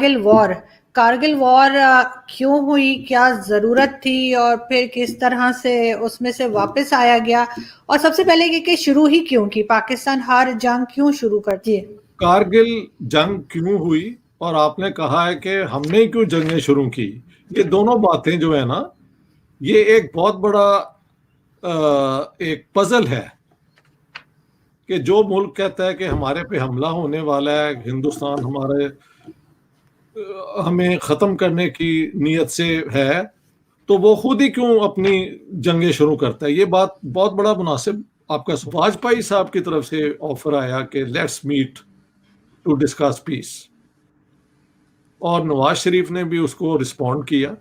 Kargil war Kargil war क्यों हुई, क्या जरूरत थी, और फिर किस तरह से उसमें से वापस आया गया, और सबसे पहले कि शुरू ही क्यों की, पाकिस्तान हर जंग क्यों शुरू करती है। कारगिल जंग क्यों हुई और आपने कहा है कि हमने क्यों जंगें शुरू की। ये दोनों बातें जो है ना, ये एक बहुत बड़ा एक पजल है कि जो मुल्क कहता है कि हमारे पे हमला होने वाला है, हिंदुस्तान हमारे हमें ख़त्म करने की नीयत से है, तो वो खुद ही क्यों अपनी जंगें शुरू करता है। ये बात बहुत बड़ा मुनासिब आपका वाजपेयी साहब की तरफ से ऑफर आया कि let's meet to discuss peace, और नवाज शरीफ ने भी उसको रिस्पॉन्ड किया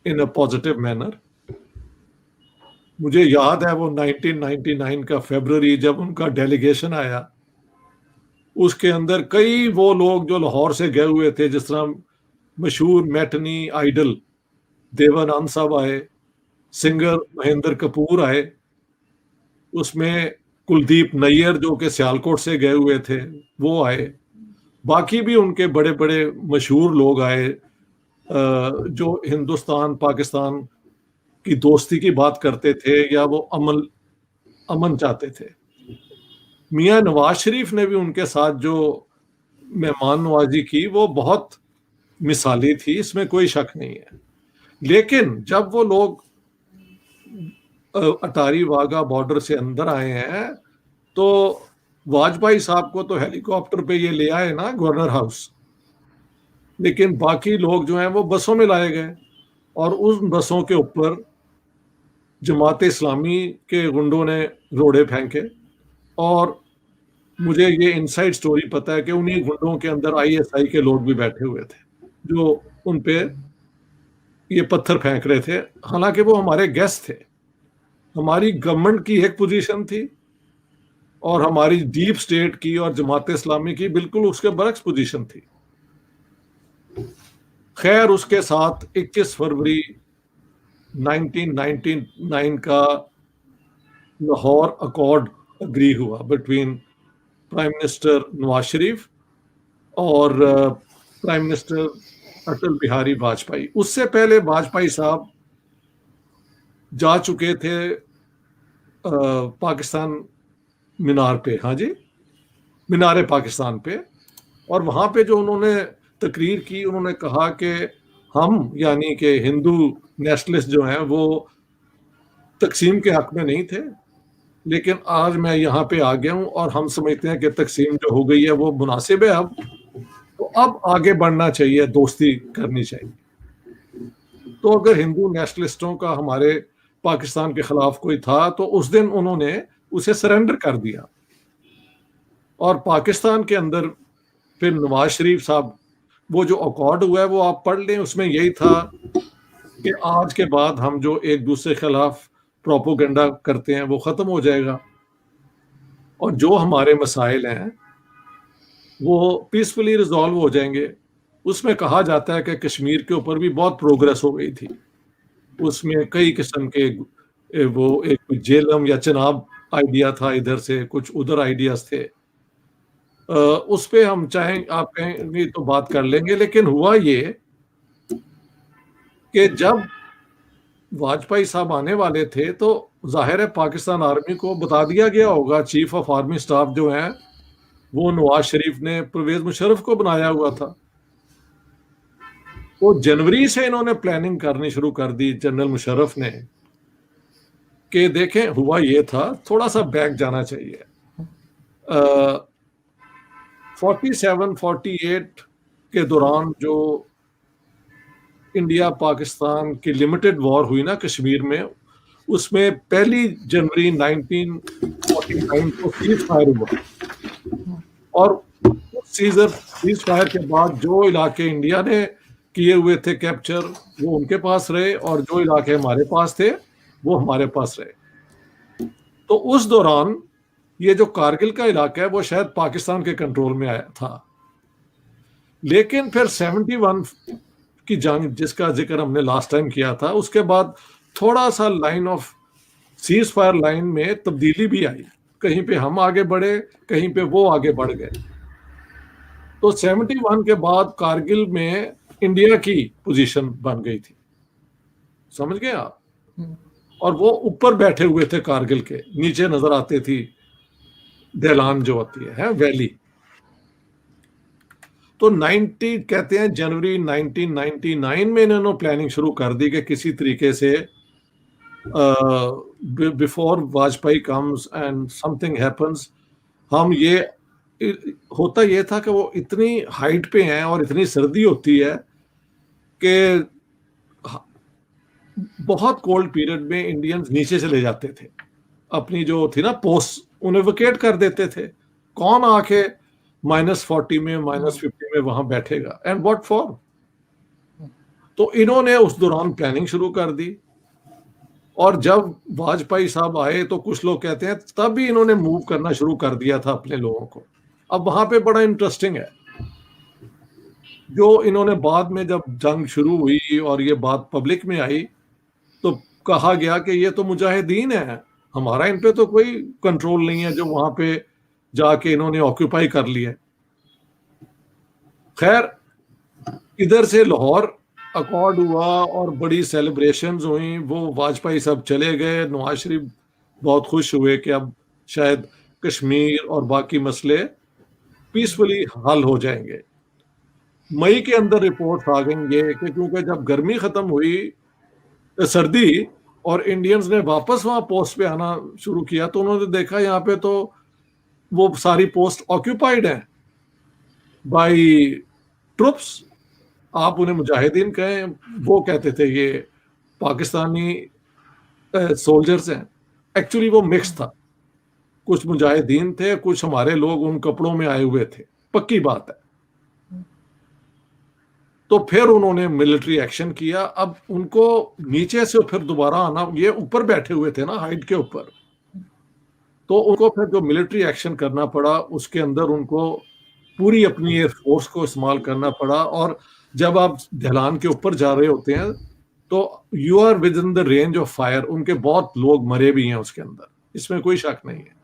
इन अ पॉजिटिव मैनर। मुझे याद है वो 1999 का फरवरी जब उनका डेलीगेशन आया, उसके अंदर कई वो लोग जो लाहौर से गए हुए थे, जिस तरह मशहूर मैटनी आइडल देवानंद साहब आए, सिंगर महेंद्र कपूर आए, उसमें कुलदीप नैयर जो कि सियालकोट से गए हुए थे वो आए, बाकी भी उनके बड़े बड़े मशहूर लोग आए जो हिंदुस्तान पाकिस्तान की दोस्ती की बात करते थे या वो अमन चाहते थे। मियां नवाज शरीफ ने भी उनके साथ जो मेहमान नवाजी की वो बहुत मिसाली थी, इसमें कोई शक नहीं है। लेकिन जब वो लोग अटारी वाघा बॉर्डर से अंदर आए हैं, तो वाजपेयी साहब को तो हेलीकॉप्टर पे ये ले आए ना गवर्नर हाउस, लेकिन बाकी लोग जो हैं वो बसों में लाए गए, और उस बसों के ऊपर जमात इस्लामी के गुंडों ने रोड़े फेंके। और मुझे ये इनसाइड स्टोरी पता है कि उन्हीं गुंडों के अंदर आईएसआई के लोग भी बैठे हुए थे जो उन पे ये पत्थर फेंक रहे थे। हालांकि वो हमारे गेस्ट थे, हमारी गवर्नमेंट की एक पोजीशन थी और हमारी डीप स्टेट की और जमात इस्लामी की बिल्कुल उसके बरक्स पोजीशन थी। खैर, उसके साथ 21 फरवरी 1999 का लाहौर अकॉर्ड अग्री हुआ between prime minister Nawaz Sharif और प्राइम मिनिस्टर अटल बिहारी वाजपेयी। उससे पहले वाजपेयी साहब जा चुके थे पाकिस्तान मीनार पे, हाँ जी, मीनार पाकिस्तान पे, और वहां पे जो उन्होंने तकरीर की, उन्होंने कहा कि हम यानी कि हिंदू नेशनलिस्ट जो हैं वो तकसीम के हक में नहीं थे, लेकिन आज मैं यहाँ पे आ गया हूँ और हम समझते हैं कि तकसीम जो हो गई है वो मुनासिब है, अब तो अब आगे बढ़ना चाहिए, दोस्ती करनी चाहिए। तो अगर हिंदू नेशनलिस्टों का हमारे पाकिस्तान के खिलाफ कोई था तो उस दिन उन्होंने उसे सरेंडर कर दिया, और पाकिस्तान के अंदर फिर नवाज शरीफ साहब, वो जो अकॉर्ड हुआ है वो आप पढ़ लें, उसमें यही था कि आज के बाद हम जो एक दूसरे के खिलाफ प्रोपोगंडा करते हैं वो खत्म हो जाएगा, और जो हमारे मसाइल हैं वो पीसफुली रिजॉल्व हो जाएंगे। उसमें कहा जाता है कि कश्मीर के ऊपर भी बहुत प्रोग्रेस हो गई थी, उसमें कई किस्म के वो एक जेलम या चनाब आइडिया था, इधर से कुछ उधर आइडियाज थे। उस पे हम चाहें आप कहेंगे तो बात कर लेंगे। लेकिन हुआ ये कि जब वाजपेयी साहब आने वाले थे तो जाहिर है पाकिस्तान आर्मी को बता दिया गया होगा, चीफ ऑफ आर्मी स्टाफ जो है वो नवाज शरीफ ने परवेज मुशर्रफ को बनाया हुआ था। तो जनवरी से इन्होंने प्लानिंग करनी शुरू कर दी जनरल मुशर्रफ ने, कि देखें हुआ ये था, थोड़ा सा बैक जाना चाहिए। 47-48 के दौरान जो इंडिया पाकिस्तान की लिमिटेड वॉर हुई ना कश्मीर में, उसमें 1 जनवरी 1949 को सीज फायर हुआ, और सीज फायर के बाद जो इलाके इंडिया ने किए हुए थे कैप्चर वो उनके पास रहे, और जो इलाके हमारे पास थे वो हमारे पास रहे। तो उस दौरान ये जो कारगिल का इलाका है वो शायद पाकिस्तान के कंट्रोल में आया था। लेकिन फिर 71 की जंग जिसका जिक्र हमने लास्ट टाइम किया था, उसके बाद थोड़ा सा line of cease fire line में तब्दीली भी आई, कहीं पे हम आगे बढ़े, कहीं पे वो आगे बढ़ गए। तो 71 के बाद कारगिल में इंडिया की पोजीशन बन गई थी, समझ गए आप। और वो ऊपर बैठे हुए थे कारगिल के, नीचे नजर आती थी ढलान जो होती है वैली। तो 90 कहते हैं जनवरी 1999 में इन्होंने प्लानिंग शुरू कर दी कि किसी तरीके से before Vajpayee comes and something happens, हम ये होता ये था कि वो इतनी हाइट पे हैं और इतनी सर्दी होती है कि बहुत कोल्ड पीरियड में इंडियंस नीचे चले जाते थे, अपनी जो थी ना पोस्ट उन्हें वेकेट कर देते थे। कौन आके -40 में -50 में वहां बैठेगा, एंड व्हाट फॉर। तो इन्होंने उस दौरान प्लानिंग शुरू कर दी, और जब वाजपेयी साहब आए तो कुछ लोग कहते हैं तब भी इन्होंने मूव करना शुरू कर दिया था अपने लोगों को। अब वहां पे बड़ा इंटरेस्टिंग है, जो इन्होंने बाद में जब जंग शुरू हुई और ये बात पब्लिक में आई तो कहा गया कि ये तो मुजाहिदीन है, हमारा इन पे तो कोई कंट्रोल नहीं है, जो वहां पे जाके इन्होंने ऑक्यूपाई कर लिया। खैर, इधर से लाहौर अकॉर्ड हुआ और बड़ी सेलिब्रेशंस हुई, वो वाजपेयी साहब चले गए, नवाज शरीफ बहुत खुश हुए कि अब शायद कश्मीर और बाकी मसले पीसफुली हल हो जाएंगे। मई के अंदर रिपोर्ट आ गई ये कि क्योंकि जब गर्मी खत्म हुई, सर्दी, और इंडियंस ने वापस वहां पोस्ट पे आना शुरू किया, तो उन्होंने देखा यहाँ पे तो वो सारी पोस्ट ऑक्यूपाइड हैं बाय ट्रुप्स। आप उन्हें मुजाहिदीन कहें, वो कहते थे ये पाकिस्तानी सोल्जर्स हैं। एक्चुअली वो मिक्स था, कुछ मुजाहिदीन थे, कुछ हमारे लोग उन कपड़ों में आए हुए थे, पक्की बात है। तो फिर उन्होंने मिलिट्री एक्शन किया। अब उनको नीचे से फिर दोबारा आना, ये ऊपर बैठे हुए थे ना हाइट के ऊपर, तो उनको फिर जो मिलिट्री एक्शन करना पड़ा उसके अंदर उनको पूरी अपनी एयर फोर्स को इस्तेमाल करना पड़ा। और जब आप ढलान के ऊपर जा रहे होते हैं तो you are within the range of fire. उनके बहुत लोग मरे भी हैं उसके अंदर, इसमें कोई शक नहीं है।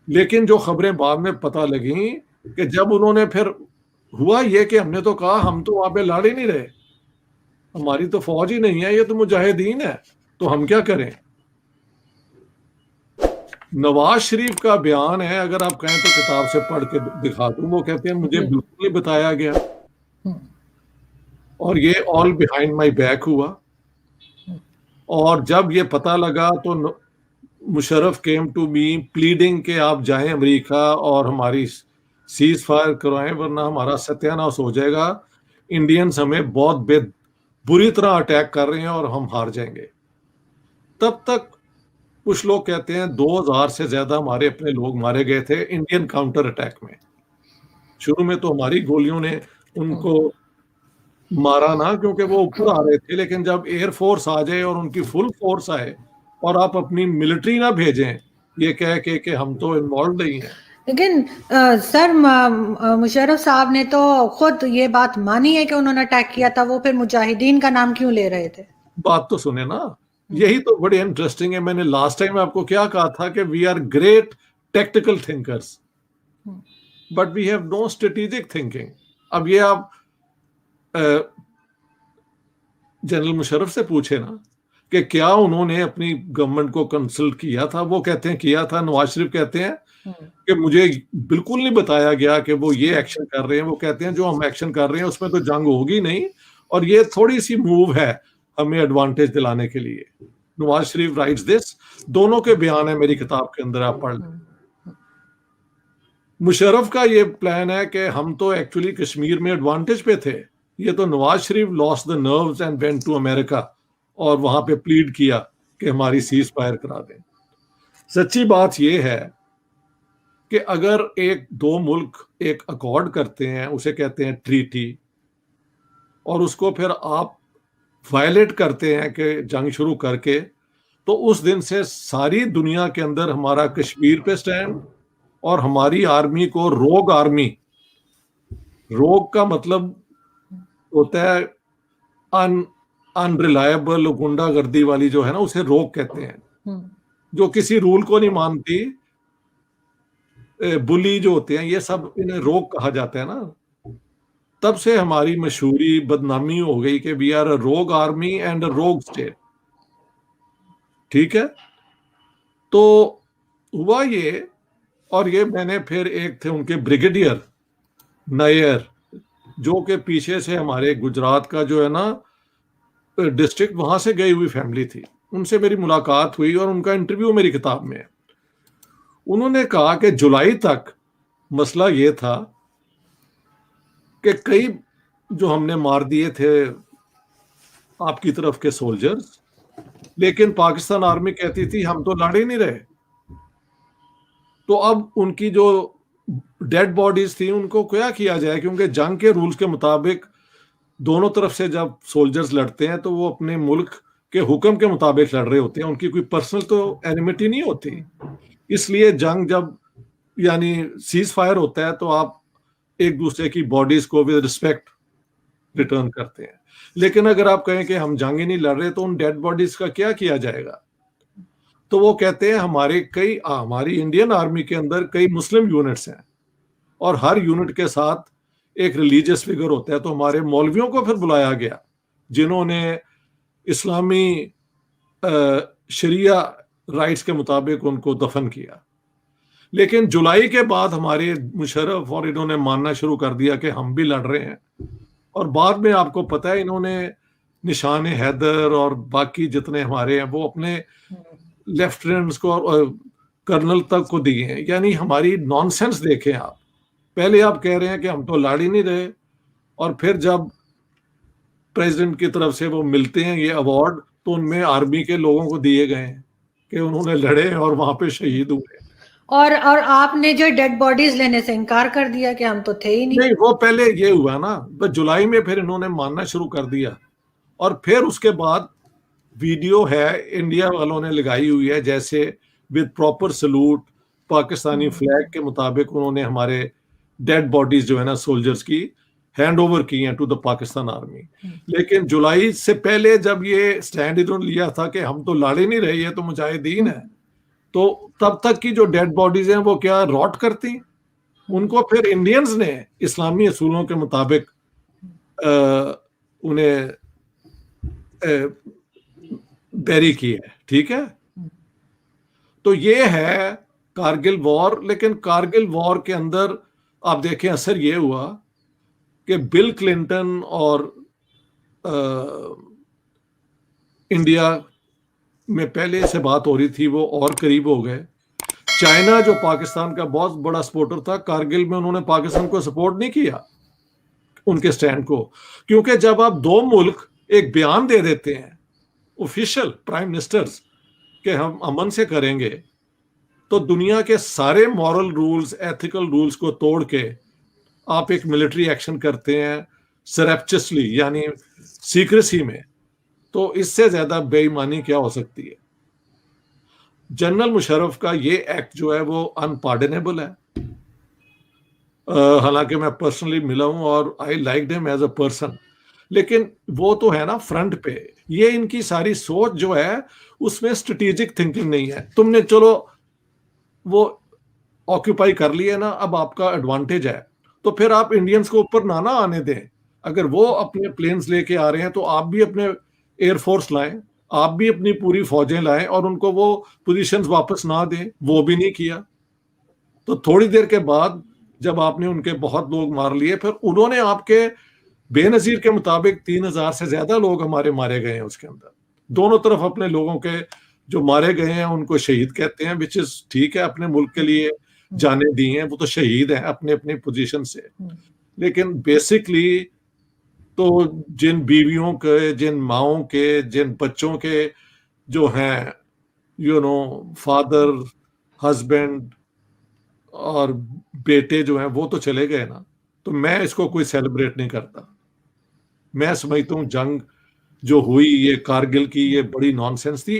लेकिन जो खबरें बाद में पता लगी कि जब उन्होंने फिर हुआ ये कि हमने तो कहा हम तो वहां पे लड़ ही नहीं रहे, हमारी तो फौज ही नहीं है, ये तो मुजाहिदीन है, तो हम क्या करें। नवाज शरीफ का बयान है, अगर आप कहें तो किताब से पढ़ के दिखा दूं, वो कहते हैं मुझे बिल्कुल नहीं बताया गया और ये ऑल बिहाइंड माय बैक हुआ। और जब ये पता लगा तो Musharraf came to me pleading कि आप जाएं अमेरिका और हमारी सीज फायर करवाएं, वरना हमारा सत्यानाश हो जाएगा। इंडियंस हमें बहुत बुरी तरह अटैक कर रहे हैं और हम हार जाएंगे। तब तक कुछ लोग कहते हैं 2000 से ज्यादा हमारे अपने लोग मारे गए थे इंडियन काउंटर अटैक में। शुरू में तो हमारी गोलियों ने उनको मारा ना, क्योंकि वो ऊपर आ रहे थे, लेकिन जब एयर फोर्स आ जाए और उनकी फुल फोर्स आए और आप अपनी मिलिट्री ना भेजें ये कह के कि हम तो इन्वॉल्व नहीं है। लेकिन सर मुशर्रफ साहब ने तो खुद ये बात मानी है कि उन्होंने अटैक किया था, वो फिर मुजाहिदीन का नाम क्यों ले रहे थे? बात तो सुने ना, यही तो बड़ी इंटरेस्टिंग है। मैंने लास्ट टाइम आपको क्या कहा था कि we are great technical thinkers but we have no strategic thinking. अब ये आप जनरल मुशर्रफ से पूछे ना कि क्या उन्होंने अपनी गवर्नमेंट को कंसल्ट किया था, वो कहते हैं किया था। नवाज शरीफ कहते हैं कि मुझे बिल्कुल नहीं बताया गया कि वो ये एक्शन कर रहे हैं। वो कहते हैं जो हम एक्शन कर रहे हैं उसमें तो जंग होगी नहीं, और ये थोड़ी सी मूव है हमें एडवांटेज दिलाने के लिए। नवाज शरीफ राइट्स दिस, दोनों के बयान है मेरी किताब के अंदर, आप पढ़ लें। मुशर्रफ का ये प्लान है कि हम तो एक्चुअली कश्मीर में एडवांटेज पे थे, ये तो Nawaz Sharif lost the nerves and went to America और वहां पे प्लीड किया कि हमारी सीज फायर करा दें। सच्ची बात यह है कि अगर दो मुल्क एक अकॉर्ड करते हैं, उसे कहते हैं ट्रीटी, और उसको फिर आप वायलेट करते हैं कि जंग शुरू करके, तो उस दिन से सारी दुनिया के अंदर हमारा कश्मीर पे स्टैंड और हमारी आर्मी को रोग आर्मी, रोग का मतलब होता है अनरिलायबल, गुंडागर्दी वाली जो है ना, उसे रोग कहते हैं, जो किसी रूल को नहीं मानती, बुली जो होते हैं, ये सब इन्हें रोग कहा जाता है ना, तब से हमारी मशहूरी बदनामी हो गई कि वी आर अ रोग आर्मी एंड अ रोग स्टेट। ठीक है, तो हुआ ये, और ये मैंने फिर एक थे उनके ब्रिगेडियर नायर, जो के पीछे से हमारे गुजरात का जो है ना डिस्ट्रिक्ट, वहां से गई हुई फैमिली थी, उनसे मेरी मुलाकात हुई और उनका इंटरव्यू मेरी किताब में है। उन्होंने कहा कि जुलाई तक मसला ये था कि कई जो हमने मार दिए थे आपकी तरफ के सोल्जर्स, लेकिन पाकिस्तान आर्मी कहती थी हम तो लड़ ही नहीं रहे। तो अब उनकी जो डेड बॉडीज थी उनको क्या किया जाए, क्योंकि जंग के रूल्स के मुताबिक दोनों तरफ से जब सोल्जर्स लड़ते हैं तो वो अपने मुल्क के हुक्म के मुताबिक लड़ रहे होते हैं, उनकी कोई पर्सनल तो एनिमिटी नहीं होती। इसलिए जंग जब यानी सीज फायर होता है तो आप एक दूसरे की बॉडीज को विद रिस्पेक्ट रिटर्न करते हैं। लेकिन अगर आप कहें कि हम जंग ही नहीं लड़ रहे तो उन डेड बॉडीज का क्या किया जाएगा? तो वो कहते हैं हमारी इंडियन आर्मी के अंदर कई मुस्लिम यूनिट्स हैं और हर यूनिट के साथ एक रिलीजियस फिगर होता है। तो हमारे मौलवियों को फिर बुलाया गया जिन्होंने इस्लामी शरिया राइट्स के मुताबिक उनको दफन किया। लेकिन जुलाई के बाद हमारे मुशर्रफ और इन्होंने मानना शुरू कर दिया कि हम भी लड़ रहे हैं, और बाद में आपको पता है इन्होंने निशान हैदर और बाकी जितने हमारे हैं वो अपने लेफ्टिनेंट्स को और कर्नल तक को दिए हैं। यानी हमारी नॉनसेंस देखें आप, पहले आप कह रहे हैं कि हम तो लड़ ही नहीं रहे, और फिर जब प्रेसिडेंट की तरफ से वो मिलते हैं ये अवार्ड तो उनमें आर्मी के लोगों को दिए गए हैं कि उन्होंने लड़े और वहां पे शहीद हुए। और आपने जो डेड बॉडीज लेने से इनकार कर दिया कि हम तो थे ही नहीं। वो पहले ये हुआ ना, बस जुलाई में फिर इन्होंने मानना शुरू कर दिया, और फिर उसके बाद वीडियो है इंडिया वालों ने लगाई हुई है, जैसे with proper salute Pakistani flag के मुताबिक उन्होंने हमारे डेड बॉडीज जो है ना सोल्जर्स की हैंड ओवर की हैं टू द पाकिस्तान आर्मी। लेकिन जुलाई से पहले जब ये स्टैंड इन्होंने लिया था कि हम तो लड़ ही नहीं रहे, ये तो मुजाहिदीन है, तो तब तक की जो डेड बॉडीज हैं वो क्या रॉट करती, उनको फिर इंडियंस ने इस्लामी असूलों के मुताबिक उन्हें बैरी की है। ठीक है, तो ये है कारगिल वॉर। लेकिन कारगिल वॉर के अंदर आप देखें असर ये हुआ कि बिल क्लिंटन और इंडिया में पहले से बात हो रही थी वो और करीब हो गए। चाइना जो पाकिस्तान का बहुत बड़ा सपोर्टर था, कारगिल में उन्होंने पाकिस्तान को सपोर्ट नहीं किया उनके स्टैंड को, क्योंकि जब आप दो मुल्क एक बयान दे देते हैं ऑफिशियल प्राइम मिनिस्टर्स के हम अमन से करेंगे, तो दुनिया के सारे मॉरल रूल्स एथिकल रूल्स को तोड़ के आप एक मिलिट्री एक्शन करते हैं सरेप्चसली यानी सीक्रेसी में, तो इससे ज्यादा बेईमानी क्या हो सकती है? जनरल मुशर्रफ का ये एक्ट जो है वो अनपार्डनेबल है। हालांकि मैं पर्सनली मिला हूं और I liked him as a person, लेकिन वो तो है ना फ्रंट पे, ये इनकी सारी सोच जो है उसमें स्ट्रेटेजिक थिंकिंग नहीं है। तुमने चलो वो ऑक्यूपाई कर लिया ना, अब आपका एडवांटेज है, तो फिर आप इंडियंस को ऊपर ना आने दें। अगर वो अपने प्लेन्स लेके आ रहे हैं तो आप भी अपने एयरफोर्स लाएं, आप भी अपनी पूरी फौजें लाएं और उनको वो पोजीशंस वापस ना दें। वो भी नहीं किया। तो थोड़ी देर के बाद जब आपने उनके बहुत लोग मार लिए, फिर उन्होंने आपके बेनजीर के मुताबिक 3000 से ज्यादा लोग हमारे मारे गए हैं उसके अंदर। दोनों तरफ अपने लोगों के जो मारे गए हैं उनको शहीद कहते हैं, विच इज ठीक है, अपने मुल्क के लिए जाने दी हैं, वो तो शहीद हैं अपने अपने पोजीशन से। लेकिन बेसिकली तो जिन बीवियों के, जिन माओं के, जिन बच्चों के जो हैं फादर हस्बैंड और बेटे जो हैं वो तो चले गए ना, तो मैं इसको कोई सेलिब्रेट नहीं करता। मैं समझता हूँ जंग जो हुई ये कारगिल की, ये बड़ी नॉनसेंस थी।